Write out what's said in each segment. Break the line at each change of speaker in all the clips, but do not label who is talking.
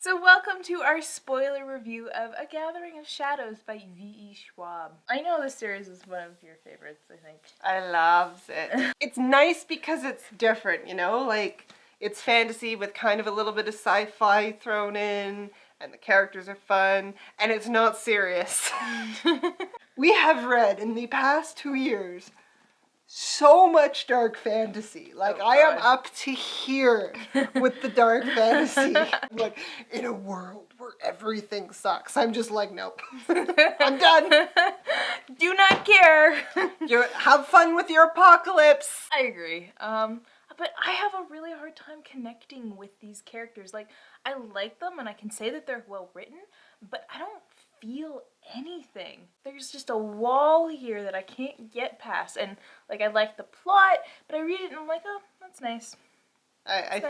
So welcome to our spoiler review of A Gathering of Shadows by V.E. Schwab. I know this series is one of your favorites, I think.
I loves it. It's nice because it's different, you know? Like, it's fantasy with kind of a little bit of sci-fi thrown in, and the characters are fun, and it's not serious. We have read in the past 2 years so much dark fantasy. Like, I am up to here with the dark fantasy. Like, in a world where everything sucks. I'm just like, nope. I'm done.
Do not care.
Have fun with your apocalypse.
I agree. But I have a really hard time connecting with these characters. Like, I like them and I can say that they're well written, but I don't feel anything. There's just a wall here that I can't get past. And like, I like the plot, but I read it and I'm like, oh, that's nice.
I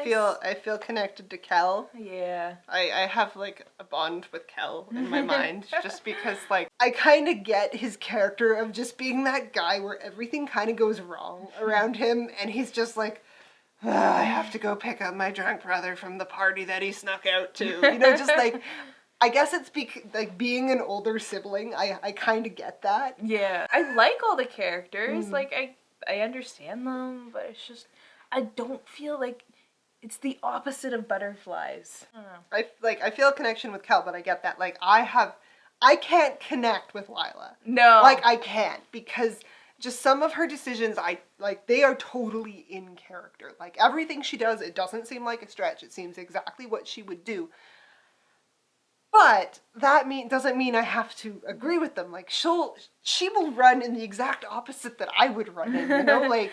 feel connected to Kel.
Yeah.
I have like a bond with Kel in my mind just because like I kind of get his character of just being that guy where everything kind of goes wrong around him and he's just like, I have to go pick up my drunk brother from the party that he snuck out to. You know, just like, I guess it's like being an older sibling, I kind of get that.
Yeah. I like all the characters. Like, I understand them, but it's just, I don't feel like it's the opposite of butterflies. I don't know.
I feel a connection with Kel, but I get that. Like, I can't connect with Lila.
No.
Like, I can't, because just some of her decisions, they are totally in character. Like, everything she does, it doesn't seem like a stretch. It seems exactly what she would do. But that doesn't mean I have to agree with them. Like, she will run in the exact opposite that I would run in, you know? Like,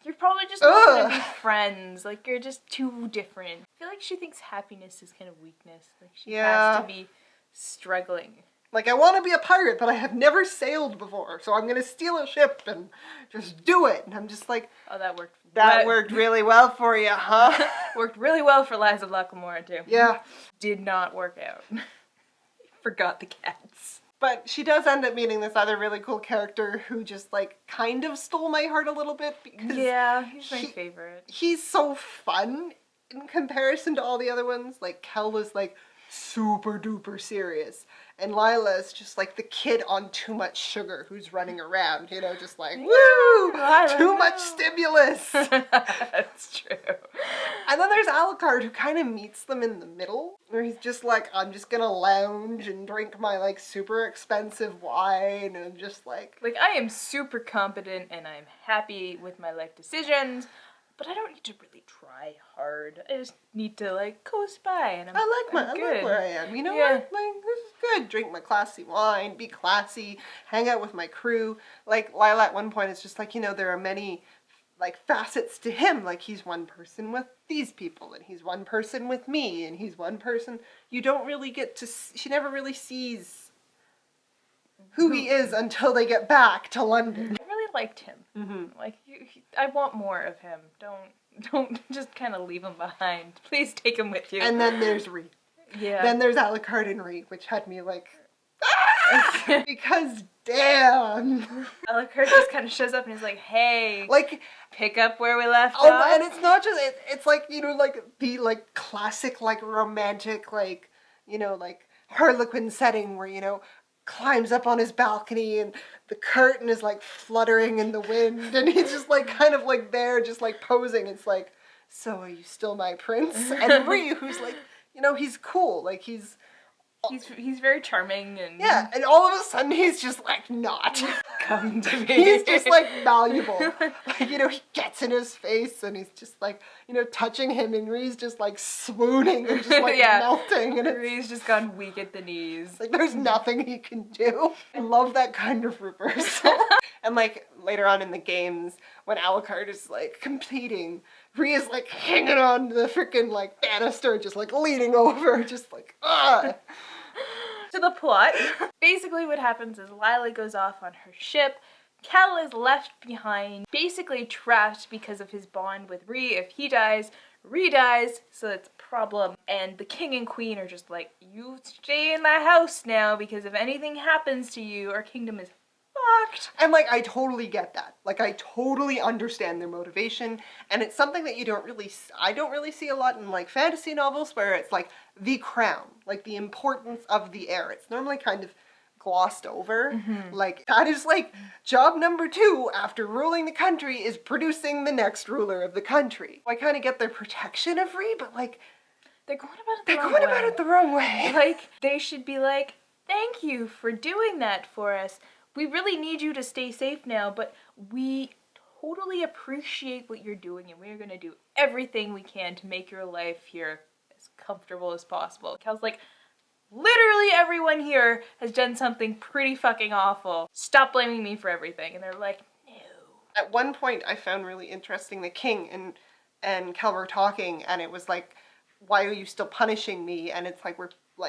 you're probably just not gonna be friends. Like, you're just too different. I feel like she thinks happiness is kind of weakness. Like, she has to be struggling.
Like, I want to be a pirate, but I have never sailed before, so I'm gonna steal a ship and just do it. And I'm just like,
oh, that worked.
That worked really well for you, huh?
Worked really well for Liza Lackamore, too.
Yeah.
Did not work out. Forgot the cats.
But she does end up meeting this other really cool character who just, like, kind of stole my heart a little bit because...
Yeah, he's my favorite.
He's so fun in comparison to all the other ones. Like, Kel is, like, super duper serious. And Lila is just, like, the kid on too much sugar who's running around, you know, just like, woo! Too much stimulus!
That's true.
And then there's Alucard, who kind of meets them in the middle, where he's just like, I'm just gonna lounge and drink my, like, super expensive wine, and I'm just like...
Like, I am super competent, and I'm happy with my life decisions, but I don't need to really try hard. I just need to, like, coast by, and
I like where I am, you know what? Like, this is good. Drink my classy wine, be classy, hang out with my crew. Like, Lila at one point is just like, you know, there are many... like facets to him, like he's one person with these people and he's one person with me and he's one person. You don't really get to she never really sees who he is until they get back to London.
I really liked him. Like, I want more of him. Don't just kind of leave him behind. Please take him with you.
And then there's Ree.
Yeah.
Then there's Alucard and Ree, which had me like, because damn.
Alucard just kind of shows up and he's like, hey,
like,
pick up where we left off.
And it's not just, it's like, you know, like the like classic like romantic like, you know, like Harlequin setting where, you know, climbs up on his balcony and the curtain is like fluttering in the wind and he's just like kind of like there just like posing. It's like, so are you still my prince? And Ree, who's like, you know, he's cool, like he's
very charming and...
Yeah, and all of a sudden he's just like not.
Come to me.
He's just like malleable. Like, you know, he gets in his face and he's just like, you know, touching him and Ree's just like swooning and just like melting. And
Ree's just gone weak at the knees.
Like, there's nothing he can do. I love that kind of reversal. And like later on in the games, when Alucard is like competing, Ree is like hanging on to the freaking like banister, just like leaning over, just like, ah.
To the plot. Basically what happens is Lila goes off on her ship. Kel is left behind, basically trapped because of his bond with Ree. If he dies, Ree dies, so it's a problem. And the king and queen are just like, you stay in my house now because if anything happens to you, our kingdom is fucked.
And, like, I totally get that. Like, I totally understand their motivation, and it's something that I don't really see a lot in, like, fantasy novels where it's, like, the crown, like, the importance of the heir. It's normally kind of glossed over. Like, that is, like, job number 2 after ruling the country is producing the next ruler of the country. I kind of get their protection of Rhee, but, like,
They're going
about it the wrong way.
Like, they should be like, thank you for doing that for us. We really need you to stay safe now, but we totally appreciate what you're doing, and we're going to do everything we can to make your life here as comfortable as possible. Cal's like, literally everyone here has done something pretty fucking awful. Stop blaming me for everything. And they're like, no.
At one point, I found really interesting the king and Cal were talking, and it was like, why are you still punishing me? And it's like,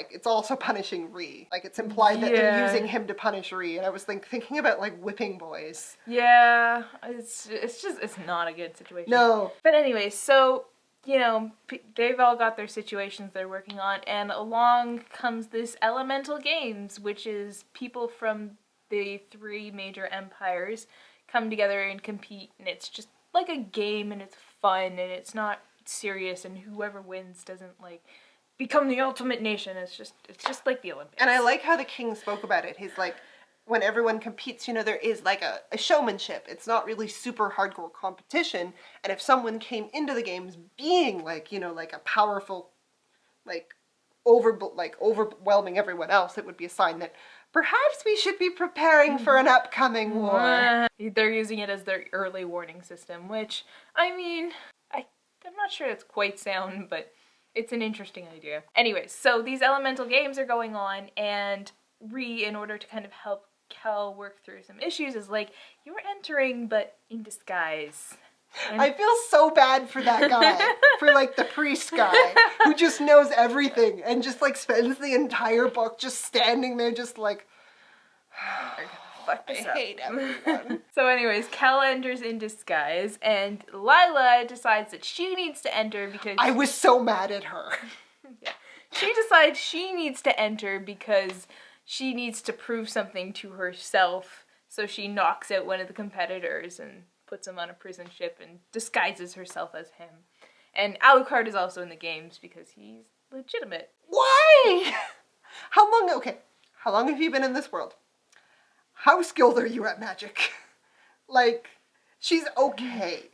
it's also punishing Rhee. Like, it's implied that they're using him to punish Rhee. And I was thinking about, like, whipping boys.
Yeah, it's not a good situation.
No.
But anyway, so, you know, they've all got their situations they're working on, and along comes this Elemental Games, which is people from the 3 major empires come together and compete, and it's just like a game, and it's fun, and it's not serious, and whoever wins doesn't, like, become the ultimate nation. It's just like the Olympics.
And I like how the king spoke about it. He's like, when everyone competes, you know, there is like a showmanship. It's not really super hardcore competition. And if someone came into the games being like, you know, like a powerful, like overwhelming everyone else, it would be a sign that perhaps we should be preparing for an upcoming war.
They're using it as their early warning system, which, I mean, I'm not sure it's quite sound, but it's an interesting idea. Anyways, so these Elemental Games are going on, and Rhee, in order to kind of help Cal work through some issues, is like, you're entering, but in disguise. And
I feel so bad for that guy, for, like, the priest guy, who just knows everything, and just, like, spends the entire book just standing there just, like,
fuck
I
this up.
hate everyone.
So anyways, Cal enters in disguise, and Lila decides that she needs to enter because...
I was so mad at her.
Yeah. She decides she needs to enter because she needs to prove something to herself, so she knocks out one of the competitors and puts him on a prison ship and disguises herself as him. And Alucard is also in the games because he's legitimate.
Why? How long have you been in this world? How skilled are you at magic? Like, she's okay,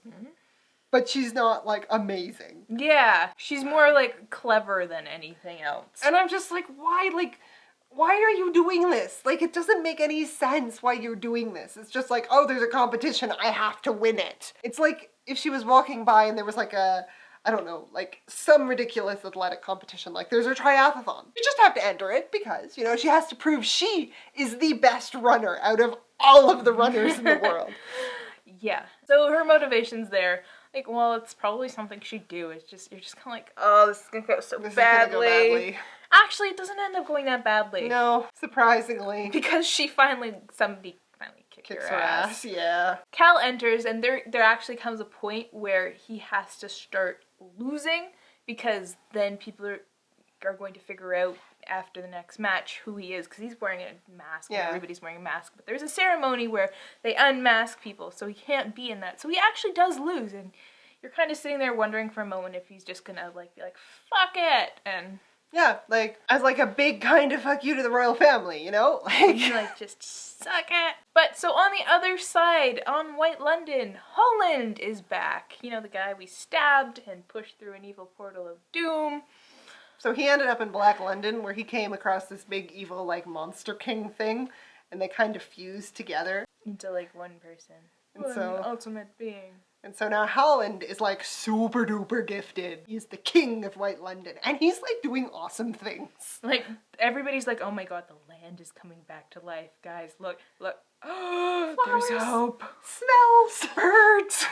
but she's not, like, amazing.
Yeah, she's more, like, clever than anything else.
And I'm just like, why are you doing this? Like, it doesn't make any sense why you're doing this. It's just like, oh, there's a competition, I have to win it. It's like if she was walking by and there was like I don't know, like some ridiculous athletic competition, like there's a triathlon. You just have to enter it because, you know, she has to prove she is the best runner out of all of the runners in the world.
Yeah. So her motivation's there. Like, well, it's probably something she'd do. It's just, you're just kind of like, oh, this is gonna go so badly. Actually, it doesn't end up going that badly.
No, surprisingly.
Because somebody finally kicks her ass.
Yeah.
Cal enters, and there actually comes a point where he has to start losing, because then people are going to figure out after the next match who he is, because he's wearing a mask, and everybody's wearing a mask, but there's a ceremony where they unmask people, so he can't be in that. So he actually does lose, and you're kind of sitting there wondering for a moment if he's just gonna, like, be like, fuck it, and...
Yeah, like, as like a big kind of fuck you to the royal family, you know?
Like, just suck it. But, so on the other side, on White London, Holland is back. You know, the guy we stabbed and pushed through an evil portal of doom.
So he ended up in Black London, where he came across this big evil, like, monster king thing, and they kind of fused together.
Into, like, one person.
And
one ultimate being.
And so now Holland is, like, super duper gifted. He's the king of White London, and he's, like, doing awesome things.
Like, everybody's like, oh my god, the land is coming back to life. Guys, look. Oh, there's hope.
Smells.
Birds.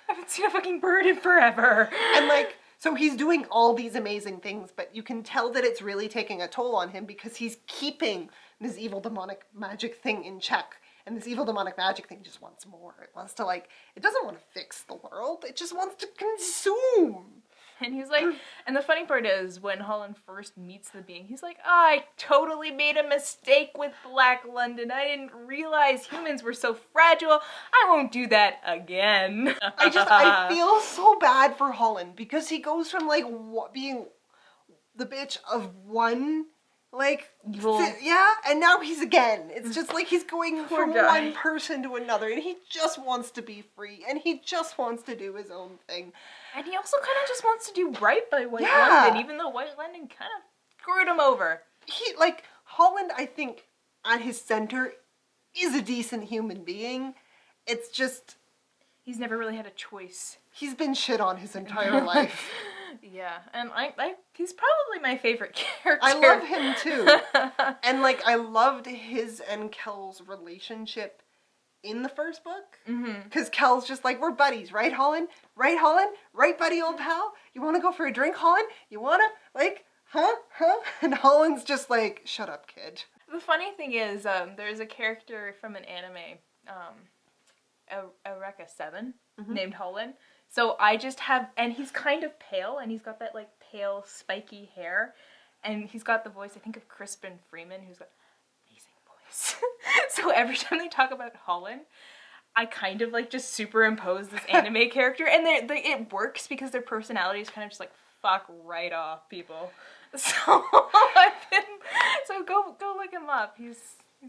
I haven't seen a fucking bird in forever.
And, like, so he's doing all these amazing things, but you can tell that it's really taking a toll on him because he's keeping this evil demonic magic thing in check. And this evil demonic magic thing just wants more. It wants to, like, it doesn't want to fix the world. It just wants to consume.
And he's like, and the funny part is when Holland first meets the being, he's like, I totally made a mistake with Black London. I didn't realize humans were so fragile. I won't do that again.
I feel so bad for Holland because he goes from like being the bitch of one, like, yeah, and now he's again. It's just like he's going from one person to another, and he just wants to be free, and he just wants to do his own thing.
And he also kind of just wants to do right by White London, even though White London kind of screwed him over.
He, like, Holland, I think, at his center, is a decent human being. It's just...
he's never really had a choice.
He's been shit on his entire life.
Yeah, and he's probably my favorite character.
I love him too. And like, I loved his and Kel's relationship in the first book. Because Kel's just like, we're buddies, right, Holland? Right, Holland? Right, buddy, old pal? You want to go for a drink, Holland? You want to, like, huh? And Holland's just like, shut up, kid.
The funny thing is, there's a character from an anime, Eureka 7, named Holland. So I just have, and he's kind of pale, and he's got that, like, pale, spiky hair, and he's got the voice, I think, of Crispin Freeman, who's got an amazing voice. So every time they talk about Holland, I kind of, like, just superimpose this anime character, and it works because their personality is kind of just, like, fuck right off, people. So, go look him up. He's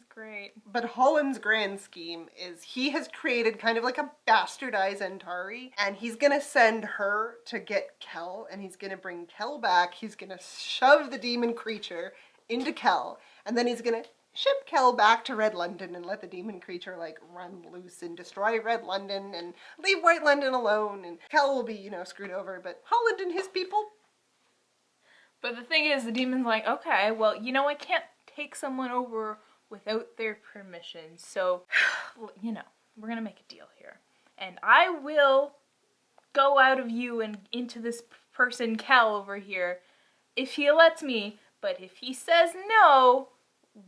great.
But Holland's grand scheme is he has created kind of like a bastardized Antari, and he's gonna send her to get Kel, and he's gonna bring Kel back. He's gonna shove the demon creature into Kel, and then he's gonna ship Kel back to Red London and let the demon creature like run loose and destroy Red London and leave White London alone, and Kel will be, you know, screwed over, but Holland and his people.
But the thing is, the demon's like, okay, well, you know, I can't take someone over without their permission, so, you know, we're gonna make a deal here. And I will go out of you and into this person, Cal, over here, if he lets me, but if he says no,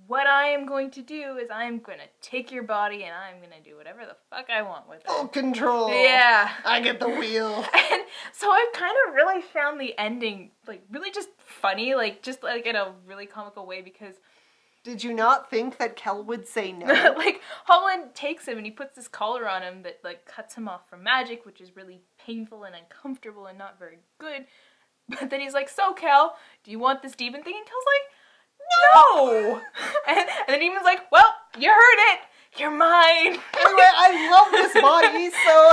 what I am going to do is I'm gonna take your body and I'm gonna do whatever the fuck I want with it.
Full control.
Yeah.
I get the wheel.
And so I've kind of really found the ending, like, really just funny, like, just, like, in a really comical way, because
did you not think that Kel would say no?
Like, Holland takes him and he puts this collar on him that, like, cuts him off from magic, which is really painful and uncomfortable and not very good. But then he's like, so, Kel, do you want this demon thing? And Kel's like, no! And the demon's like, well, you heard it! You're mine!
Anyway, I love this body, so...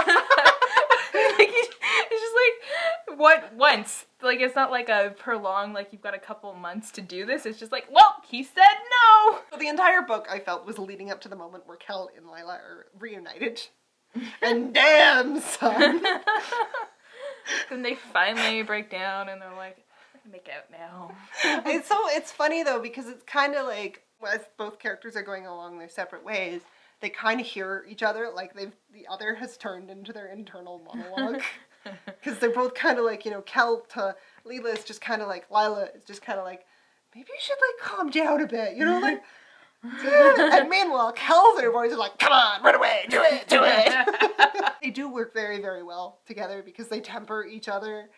Like, he's just like, what, once. Like, it's not like a prolonged, like, you've got a couple months to do this. It's just like, well, he said no!
So the entire book, I felt, was leading up to the moment where Kel and Lila are reunited. And damn, son!
Then they finally break down and they're like, we're gonna make out now.
It's funny, though, because it's kind of like, as both characters are going along their separate ways, they kind of hear each other, like the other has turned into their internal monologue. Because they're both kind of like, you know, Kel to Lila is just kind of like, Lila is just kind of like, maybe you should, like, calm down a bit, you know, like, and meanwhile, Kel's their voice is like, come on, run away, do it. They do work very, very well together because they temper each other,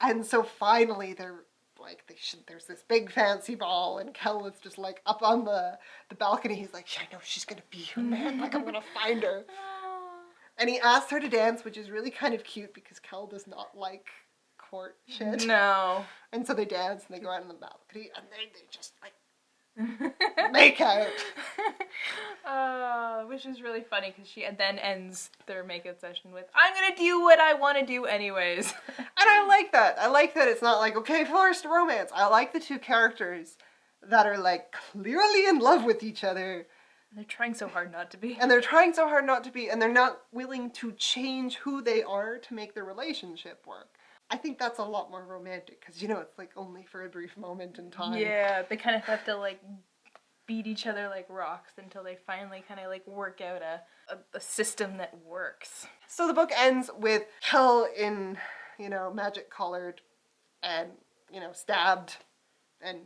and so finally they're like, there's this big fancy ball, and Kel is just like up on the balcony. He's like, I know she's gonna be here, man, like, I'm gonna find her. And he asks her to dance, which is really kind of cute because Kel does not like court shit.
No.
And so they dance and they go out on the balcony and they just like make out.
Which is really funny because she then ends their makeout session with, I'm gonna do what I want to do anyways.
And I like that. I like that it's not like, okay, forced romance. I like the two characters that are like clearly in love with each other.
They're trying so hard not to be.
And they're trying so hard not to be, and they're not willing to change who they are to make their relationship work. I think that's a lot more romantic, because, you know, it's like only for a brief moment in time.
Yeah, they kind of have to, like, beat each other like rocks until they finally kind of, like, work out a system that works.
So the book ends with Kel in, you know, magic collared and, you know, stabbed and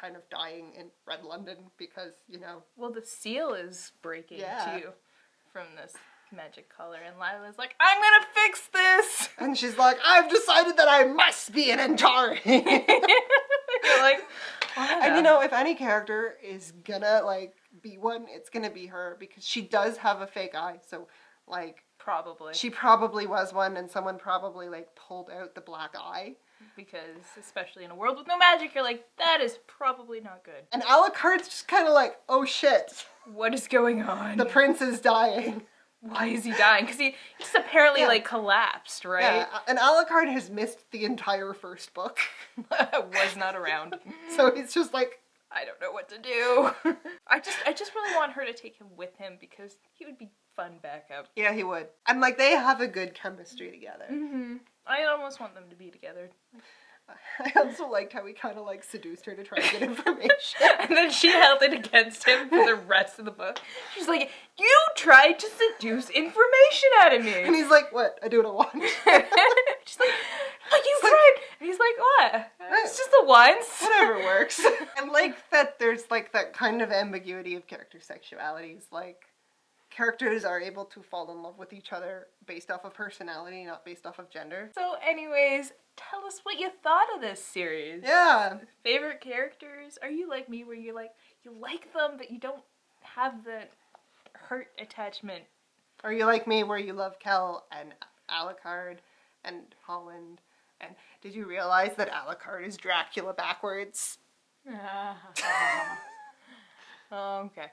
kind of dying in Red London because, you know...
Well, the seal is breaking, too, from this magic color, and Lila's like, I'm gonna fix this!
And she's like, I've decided that I must be an Antari.
You're like,
and you know, if any character is gonna, like, be one, it's gonna be her, because she does have a fake eye, so, like...
Probably.
She probably was one, and someone probably, like, pulled out the black eye.
Because, especially in a world with no magic, you're like, that is probably not good.
And Alucard's just kind of like, oh shit.
What is going on?
The prince is dying.
Why is he dying? Because he just apparently, like, collapsed, right?
Yeah, and Alucard has missed the entire first book.
Was not around.
So he's just like...
I don't know what to do. I just really want her to take him with him, because he would be fun backup.
Yeah, he would. And, like, they have a good chemistry together.
Mm-hmm. I almost want them to be together.
I also liked how he kind of, like, seduced her to try to get information.
And then she held it against him for the rest of the book. She's like, you tried to seduce information out of me.
And he's like, what? I do what I want.
She's like, oh, you tried. And he's like, what? It's just the once.
Whatever works. I like that there's, like, that kind of ambiguity of character sexualities. Like, characters are able to fall in love with each other based off of personality, not based off of gender.
So anyways, tell us what you thought of this series.
Yeah.
Favorite characters? Are you like me where you like them but you don't have the hurt attachment?
Are you like me where you love Kel and Alucard and Holland? And did you realize that Alucard is Dracula backwards?
Okay.